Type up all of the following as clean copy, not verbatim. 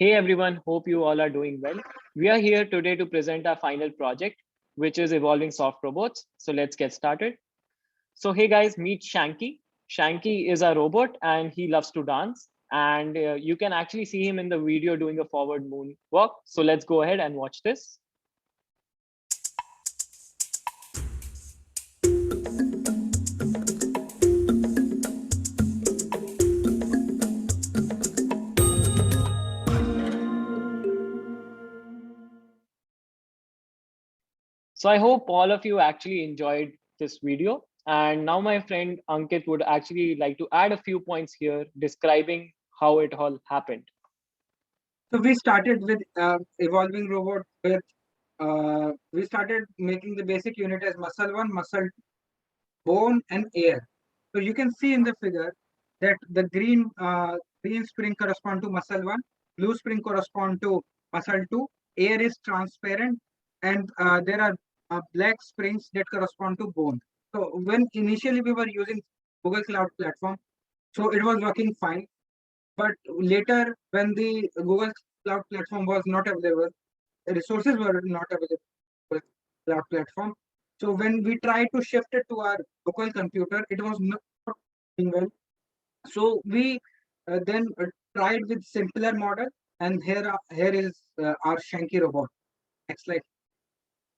Hey everyone, hope you all are doing well. We are here today to present our final project, which is Evolving Soft Robots. So let's get started. So hey guys, meet Shanky. Shanky is a robot and he loves to dance. And you can actually see him in the video doing a forward moonwalk. So let's go ahead and watch this. So I hope all of you actually enjoyed this video. And now my friend Ankit would actually like to add a few points here describing how it all happened. So we started with evolving robot with we started making the basic unit as muscle one, muscle bone and air. So you can see in the figure that the green spring correspond to muscle one, blue spring correspond to muscle two, air is transparent, and there are black springs that correspond to bone. So when initially we were using Google Cloud Platform, so it was working fine. But later, when the Google Cloud Platform was not available, the resources were not available for Cloud Platform. So when we tried to shift it to our local computer, it was not doing well. So we then tried with simpler model, and here is our Shanky robot. Next slide.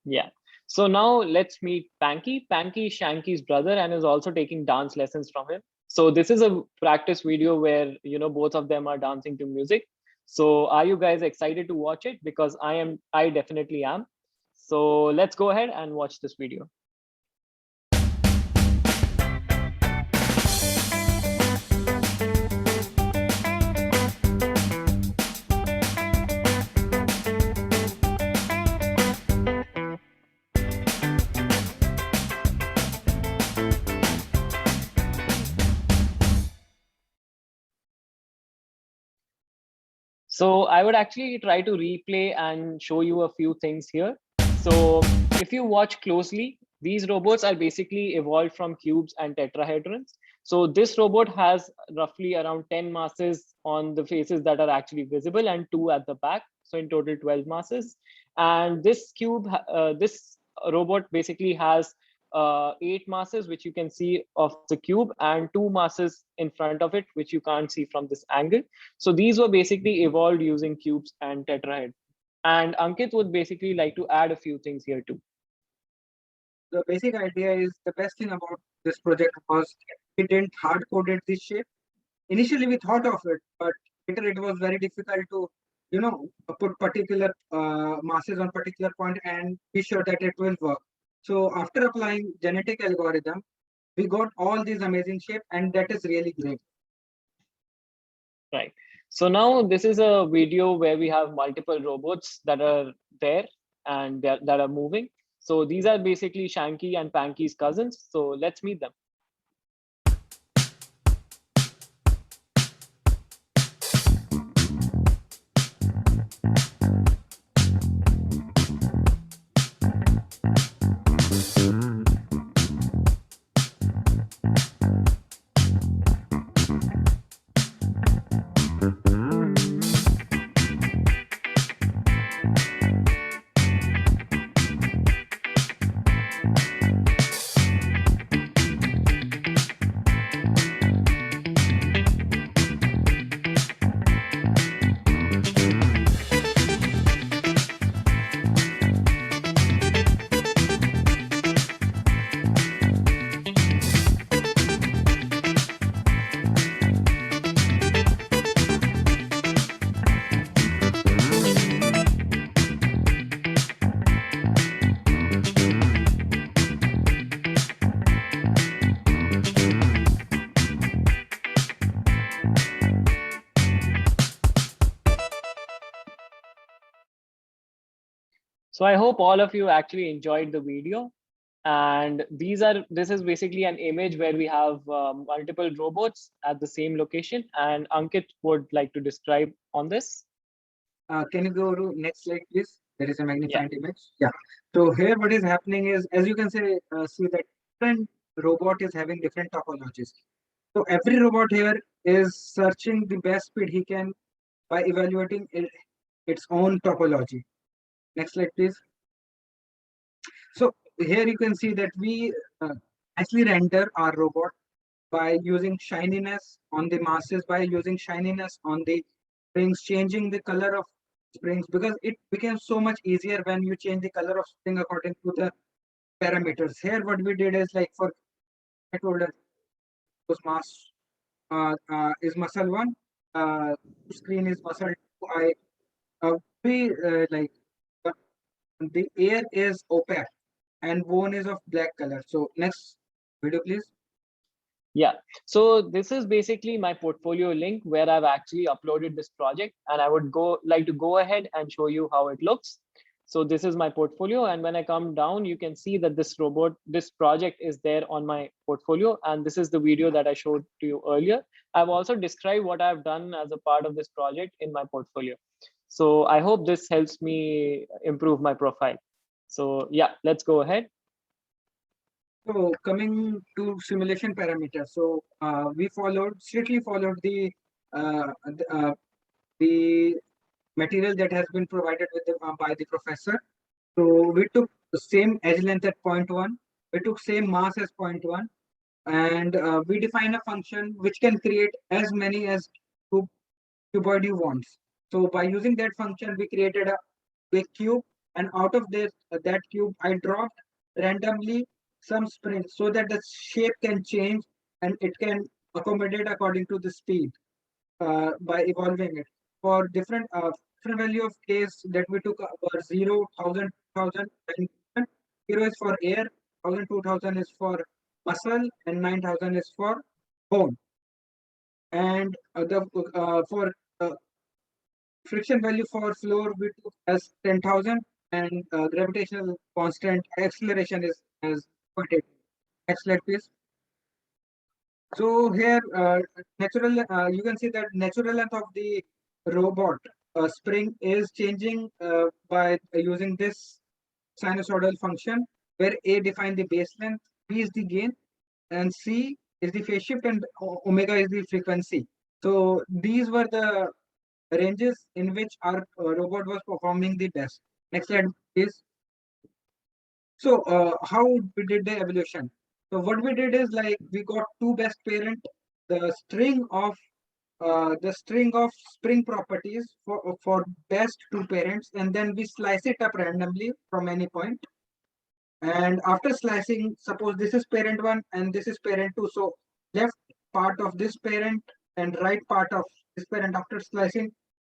Yeah. So now let's meet Panky. Panky is Shanky's brother and is also taking dance lessons from him. So this is a practice video where, both of them are dancing to music. So are you guys excited to watch it? Because I definitely am. So let's go ahead and watch this video. So I would actually try to replay and show you a few things here. So if you watch closely, these robots are basically evolved from cubes and tetrahedrons. So this robot has roughly around 10 masses on the faces that are actually visible and 2 at the back. So in total 12 masses. And this robot basically has 8 masses, which you can see of the cube, and 2 masses in front of it, which you can't see from this angle. So these were basically evolved using cubes and tetrahedron. And Ankit would basically like to add a few things here too. The basic idea is the best thing about this project was we didn't hard coded this shape. Initially we thought of it, but later it was very difficult to put particular masses on particular point and be sure that it will work. So after applying genetic algorithm, we got all these amazing shape, and that is really great. Right. So now this is a video where we have multiple robots that are there and that are moving. So these are basically Shanky and Panky's cousins. So let's meet them. So I hope all of you actually enjoyed the video. And this is basically an image where we have multiple robots at the same location. And Ankit would like to describe on this. Can you go to next slide, please? There is a Yeah. magnified image. Yeah. So here, what is happening is, as you can see that different robot is having different topologies. So every robot here is searching the best speed he can by evaluating its own topology. Next slide, please. So here you can see that we actually render our robot by using shininess on the masses, by using shininess on the springs, changing the color of springs, because it became so much easier when you change the color of spring according to the parameters. Here what we did is, like, for I told us those mass is muscle one, screen is muscle two. We like uh, the air is opaque and bone is of black color. So next video, please. Yeah, so this is basically my portfolio link where I've actually uploaded this project, and I would like to go ahead and show you how it looks. So this is my portfolio, and when I come down, you can see that this project is there on my portfolio, and this is the video that I showed to you earlier. I've also described what I've done as a part of this project in my portfolio. So I hope this helps me improve my profile. So yeah, let's go ahead. So coming to simulation parameters, so we strictly followed the material that has been provided with by the professor. So we took the same edge length at 0.1, we took same mass as 0.1, and we define a function which can create as many as cuboid you want. So by using that function, we created a cube, and out of that cube, I dropped randomly some springs so that the shape can change and it can accommodate according to the speed by evolving it. For different value of case that we took were 0, 1000, 2000, and 0 is for air, 1000, 2000 is for muscle, and 9000 is for bone. And the for friction value for floor we took as 10,000, and gravitational constant acceleration is as 0.8. Next slide, please. So here, you can see that natural length of the robot spring is changing by using this sinusoidal function, where A define the base length, B is the gain, and C is the phase shift, and omega is the frequency. So these were the ranges in which our robot was performing the best. Next slide, please. So how we did the evolution? So what we did is, like, we got two best parent, the string of spring properties for best two parents, and then we slice it up randomly from any point. And after slicing, suppose this is parent one and this is parent two. So left part of this parent and right part of this parent, after slicing,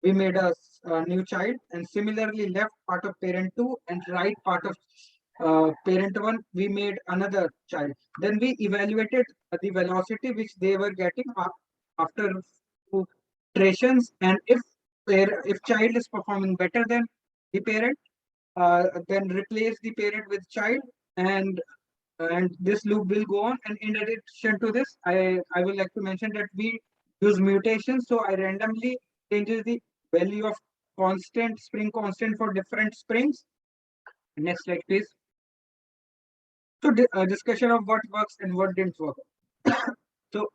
we made a new child. And similarly, left part of parent two and right part of parent one, we made another child. Then we evaluated the velocity which they were getting after two iterations. And if child is performing better than the parent, then replace the parent with child, and this loop will go on. And in addition to this, I would like to mention that we use mutations. So I randomly changes the value of spring constant for different springs. Next slide, please. So discussion of what works and what didn't work. So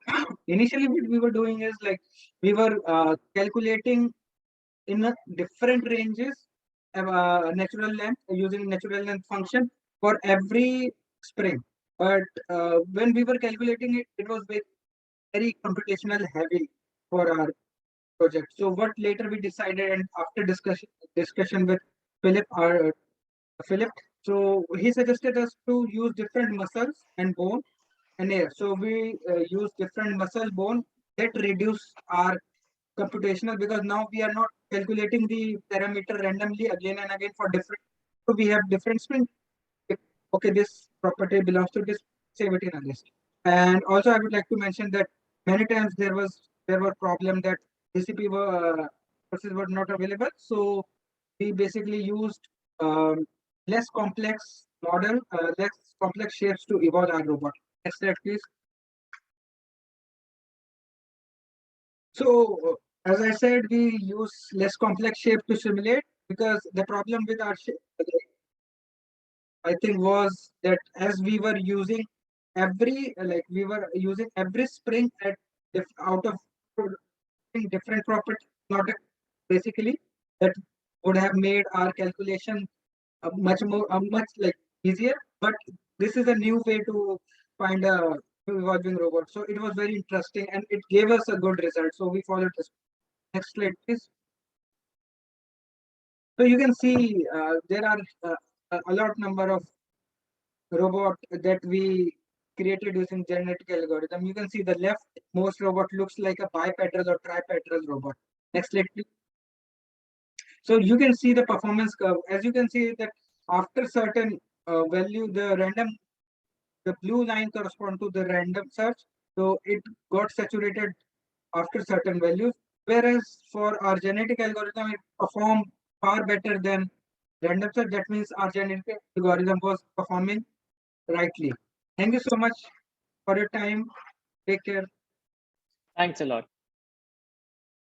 initially what we were doing is, like, we were calculating in different ranges natural length, using natural length function for every spring. But when we were calculating it, it was very computational heavy for our project. So what later we decided, and after discussion with Philip, so he suggested us to use different muscles and bone and air. So we use different muscle bone that reduce our computational, because now we are not calculating the parameter randomly again and again for different. So we have different spring. Okay, this property belongs to this, save it in a list. And also I would like to mention that many times there were problem that DCP courses were not available. So we basically used less complex less complex shapes to evolve our robot. Next slide, please. So as I said, we use less complex shape to simulate, because the problem with our shape, I think, was that as we were using every spring at out of different property, not basically that would have made our calculation much like easier. But this is a new way to find a evolving robot. So it was very interesting and it gave us a good result. So we followed this. Next slide, please. So you can see there are a lot number of robot that we created using genetic algorithm. You can see the left most robot looks like a bipedal or tripedal robot. Next slide, please. So you can see the performance curve. As you can see that after certain value, the blue line correspond to the random search. So it got saturated after certain values. Whereas for our genetic algorithm, it performed far better than random search. That means our genetic algorithm was performing rightly. Thank you so much for your time. Take care. Thanks a lot.